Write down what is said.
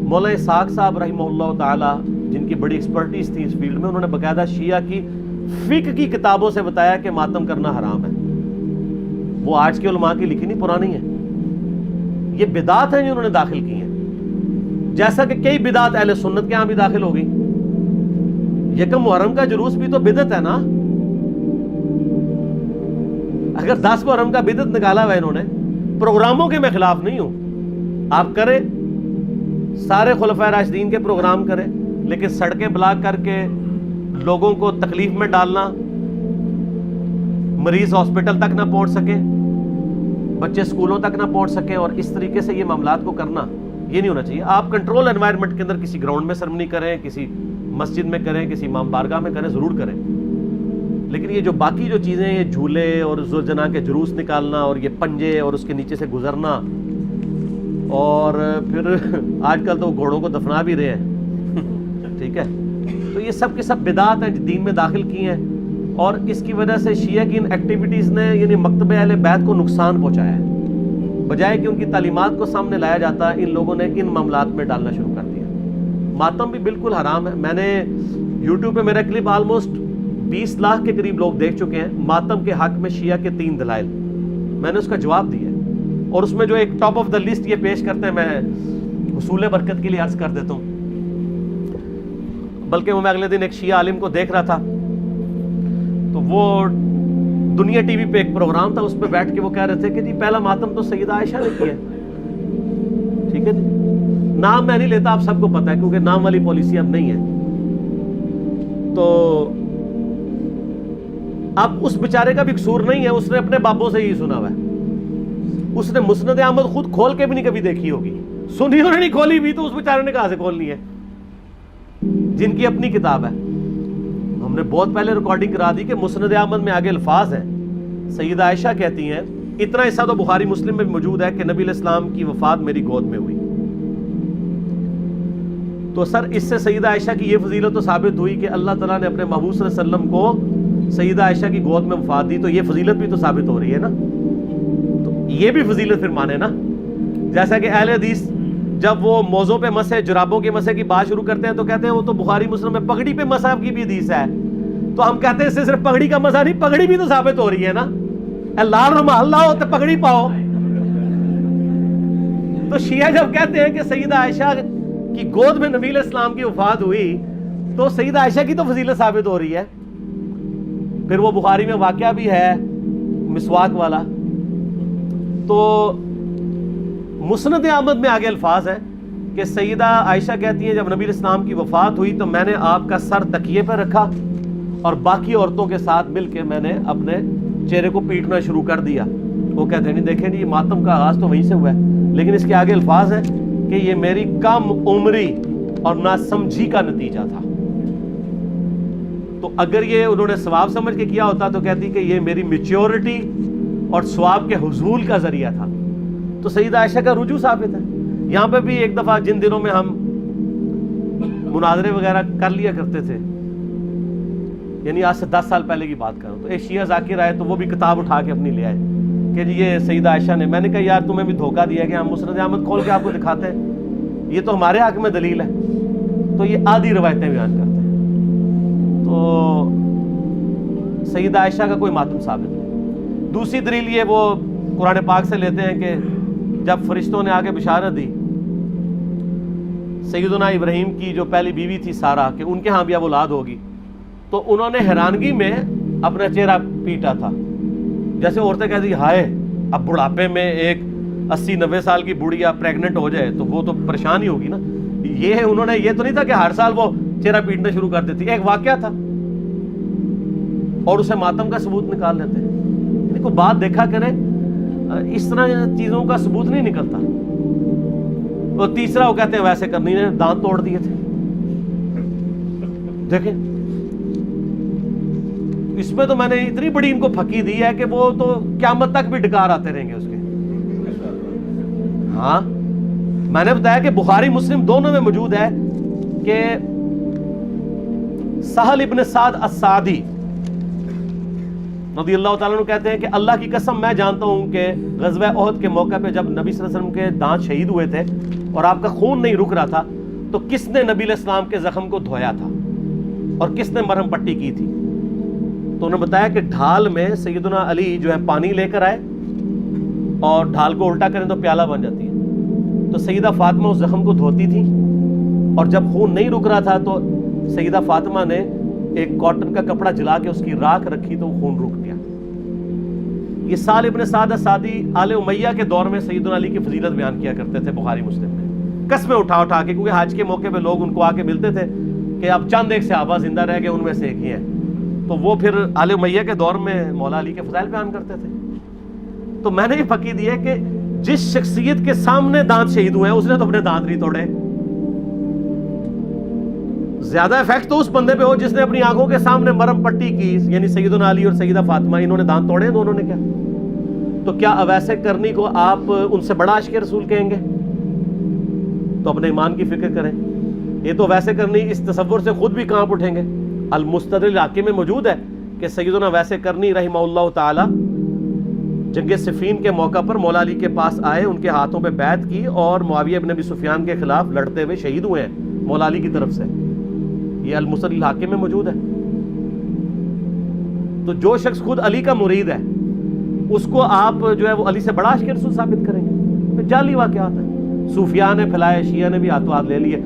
مولانا اسحاق صاحب رحمہ اللہ تعالی جن کی بڑی ایکسپرٹیز تھی اس فیلڈ میں، انہوں نے باقاعدہ شیعہ کی فقہ کی کتابوں سے بتایا کہ ماتم کرنا حرام ہے. وہ آج کے علماء کی لکھی نہیں، پرانی ہے. یہ بدعات ہیں جو انہوں نے داخل کی ہیں، جیسا کہ کئی بدعات اہل سنت کے ہاں بھی داخل ہو گئی. یکم محرم کا جلوس بھی تو بدعت ہے نا. اگر 10 محرم کا بدعت نکالا ہوا انہوں نے، پروگراموں کے میں خلاف نہیں ہوں، آپ کریں، سارے خلفائے راشدین کے پروگرام کریں، لیکن سڑکیں بلاک کر کے لوگوں کو تکلیف میں ڈالنا، مریض ہاسپٹل تک نہ پہنچ سکے، بچے سکولوں تک نہ پہنچ سکیں، اور اس طریقے سے یہ معاملات کو کرنا، یہ نہیں ہونا چاہیے. آپ کنٹرول انوائرمنٹ کے اندر کسی گراؤنڈ میں سرمنی کریں، کسی مسجد میں کریں، کسی امام بارگاہ میں کریں، ضرور کریں. لیکن یہ جو باقی جو چیزیں، یہ جھولے اور ذوالجناح کے جلوس نکالنا اور یہ پنجے اور اس کے نیچے سے گزرنا، اور پھر آج کل تو گھوڑوں کو دفنا بھی رہے ہیں، ٹھیک ہے. تو یہ سب کے سب بدعات ہیں جو دین میں داخل کی ہیں، اور اس کی وجہ سے شیعہ کی ان ایکٹیویٹیز نے یعنی مکتب اہل بیت کو نقصان پہنچایا ہے. بجائے کہ ان کی تعلیمات کو سامنے لایا جاتا، ان لوگوں نے ان معاملات میں ڈالنا شروع کر دیا. ماتم بھی بالکل حرام ہے. میں نے یوٹیوب پہ میرا کلپ آلموسٹ 20 لاکھ کے قریب لوگ دیکھ چکے ہیں. ماتم کے حق میں شیعہ کے 3 دلائل، میں نے اس کا جواب دیا، اور اس میں جو ایک ٹاپ آف دا لسٹ یہ پیش کرتے ہیں، میں حصول برکت کے لیے عرض کر دیتا ہوں. بلکہ میں اگلے دن ایک شیعہ عالم کو دیکھ رہا تھا، تو وہ دنیا ٹی وی پہ ایک پروگرام تھا، اس پہ بیٹھ کے وہ کہہ رہے تھے کہ جی پہلا ماتم تو سیدہ عائشہ نے کیا ہے. ٹھیک ہے جی، نام میں نہیں لیتا، آپ سب کو پتا ہے، کیونکہ نام والی پالیسی اب نہیں ہے. تو اب اس بیچارے کا بھی قصور نہیں ہے، اس نے اپنے بابوں سے ہی سنا ہوا ہے. اس نے مسند احمد خود کھول کے بھی نہیں کبھی دیکھی ہوگی، سنی انہوں نے نہیں کھولی بھی، تو اس بیچارے نے کہاں سے کھولنی ہے جن کی اپنی کتاب ہے. ہم نے بہت پہلے ریکارڈنگ کرا دی کہ مسند احمد میں آگے الفاظ ہیں، سیدہ عائشہ کہتی ہیں، اتنا حصہ تو بخاری مسلم میں بھی موجود ہے کہ نبی علیہ السلام کی وفات میری گود میں ہوئی. تو سر اس سے سیدہ عائشہ کی یہ فضیلت تو ثابت ہوئی کہ اللہ تعالیٰ نے اپنے محبوب صلی اللہ علیہ وسلم کو سیدہ عائشہ کی گود میں وفات دی، تو یہ فضیلت بھی تو ثابت ہو رہی ہے نا. تو یہ بھی فضیلت پھر مانے نا. جیسا کہ اہل حدیث جب وہ موضوع پہ مسح، جرابوں کے مسح کی بات شروع کرتے ہیں تو کہتے ہیں وہ تو بخاری مسلم میں پگڑی پہ مسح کی بھی حدیث ہے. تو ہم کہتے ہیں اس سے صرف پگڑی کا مسح نہیں، پگڑی بھی تو ثابت ہو رہی ہے نا. لال رومال لاؤ تو پگڑی پاؤ. تو شیعہ جب کہتے ہیں کہ سیدہ عائشہ کی گود میں نبی علیہ السلام کی وفات ہوئی، تو سیدہ عائشہ کی تو فضیلت ثابت ہو رہی ہے. پھر وہ بخاری میں واقعہ بھی ہے مسواک والا. تو مسند احمد میں آگے الفاظ ہیں کہ سیدہ عائشہ کہتی ہیں جب نبی علیہ السلام کی وفات ہوئی تو میں نے آپ کا سر تکیے پہ رکھا اور باقی عورتوں کے ساتھ مل کے میں نے اپنے چہرے کو پیٹنا شروع کر دیا. وہ کہتے ہیں نہیں دیکھیں یہ ماتم کا آغاز تو وہیں سے ہوا ہے، لیکن اس کے آگے الفاظ ہیں کہ یہ میری کم عمری اور ناسمجھی کا نتیجہ تھا. تو اگر یہ انہوں نے ثواب سمجھ کے کیا ہوتا تو کہتی کہ یہ میری میچیورٹی اور ثواب کے حصول کا ذریعہ تھا. تو سیدہ عائشہ کا رجوع ثابت ہے. یہاں پہ بھی ایک دفعہ جن دنوں میں ہم مناظرے وغیرہ کر لیا کرتے تھے، یعنی آج سے 10 سال پہلے کی بات کروں، تو ایک شیعہ ذاکر آئے تو وہ بھی کتاب اٹھا کے اپنی لے آئے کہ جی یہ سیدہ عائشہ نے. میں نے کہا یار تمہیں بھی دھوکہ دیا کہ ہم مسند احمد کھول کے آپ کو دکھاتے ہیں، یہ تو ہمارے حق میں دلیل ہے. تو یہ آدھی روایتیں بیان کرتے ہیں. تو سیدہ عائشہ کا کوئی ماتم ثابت نہیں. دوسری دلیل یہ وہ قرآن پاک سے لیتے ہیں کہ جب فرشتوں نے آگے بشارت دی سیدنا ابراہیم کی جو پہلی بیوی تھی سارہ کہ ان کے ہاں بھی اب اولاد ہوگی، تو انہوں نے حیرانگی میں اپنا چہرہ پیٹا تھا. جیسے عورتیں کہتی ہائے اب بڑھاپے میں ایک 80-90 سال کی بڑھیا پریگننٹ ہو جائے تو وہ تو پریشان ہی ہوگی نا. یہ انہوں نے یہ تو نہیں تھا کہ ہر سال وہ چہرہ پیٹنا شروع کر دیتی، ایک واقعہ تھا اور اسے ماتم کا ثبوت نکال لیتے ہیں. یعنی کوئی بات دیکھا کرے، اس طرح چیزوں کا ثبوت نہیں نکلتا. اور تیسرا وہ کہتے ہیں ویسے کرنی نے دانت توڑ دیے تھے. دیکھیں اس میں تو میں نے اتنی بڑی ان کو پھکی دی ہے کہ وہ تو قیامت تک بھی ڈکار آتے رہیں گے اس کے. ہاں میں نے بتایا کہ بخاری مسلم دونوں میں موجود ہے کہ سہل ابن سعد السعدی رضی اللہ تعالیٰ عنہ کہتے ہیں کہ اللہ کی قسم میں جانتا ہوں کہ غزوہ احد کے موقع پہ جب نبی صلی اللہ علیہ وسلم کے دانت شہید ہوئے تھے اور آپ کا خون نہیں رک رہا تھا تو کس نے نبی علیہ السلام کے زخم کو دھویا تھا اور کس نے مرہم پٹی کی تھی؟ تو انہوں نے بتایا کہ ڈھال میں سیدنا علی جو ہے پانی لے کر آئے اور ڈھال کو الٹا کریں تو پیالہ بن جاتی ہے، تو سیدہ فاطمہ اس زخم کو دھوتی تھی، اور جب خون نہیں رک رہا تھا تو سیدہ فاطمہ نے ایک کاٹن کا کپڑا جلا کے اس کی راکھ رکھی تو خون رک گیا۔ یہ سال ابن سعد السعدی آل امیہ کے دور میں سیدنا علی کی فضیلت بیان کیا کرتے تھے بخاری مسلم میں، قسمیں اٹھا اٹھا کے، کیونکہ حج کے موقع پہ لوگ ان کو آ کے ملتے تھے کہ اب چند ایک صحابہ زندہ رہ گئے، ان میں سے ایک ہی ہیں، تو وہ پھر آل امیہ کے دور میں مولا علی کے فضائل بیان کرتے تھے۔ تو میں نے یہ پکی دی ہے کہ جس شخصیت کے سامنے دانت شہید ہوئے ہیں اس نے تو اپنے دانت نہیں توڑے۔ زیادہ افیکٹ تو اس بندے پہ ہو جس نے اپنی آنکھوں کے سامنے مرہم پٹی کی، یعنی سیدنا علی اور سیدہ فاطمہ، انہوں نے دانت توڑے دونوں نے کیا؟ تو کیا اویس کرنی کو آپ ان سے بڑا عاشق رسول کہیں گے؟ تو اپنے ایمان کی فکر کریں۔ یہ تو اویس کرنی اس تصور سے خود بھی کانپ اٹھیں گے۔ المستدرک الحاکم میں موجود ہے کہ سیدنا اویس کرنی رحمہ اللہ تعالی جنگ صفین کے موقع پر مولا علی کے پاس آئے، ان کے ہاتھوں پہ بیعت کی اور معاویہ بن ابی سفیان کے خلاف لڑتے ہوئے شہید ہوئے ہیں مولا علی کی طرف سے۔ یہ المستدرک الحاکم میں موجود ہے۔ تو جو شخص خود علی کا مرید ہے اس کو آپ جو ہے وہ علی سے بڑا عاشق رسول ثابت کریں گے؟ جعلی واقعات ہیں، صوفیاء نے پھیلائے، شیعہ نے بھی ہاتھوں ہاتھ لے لیے۔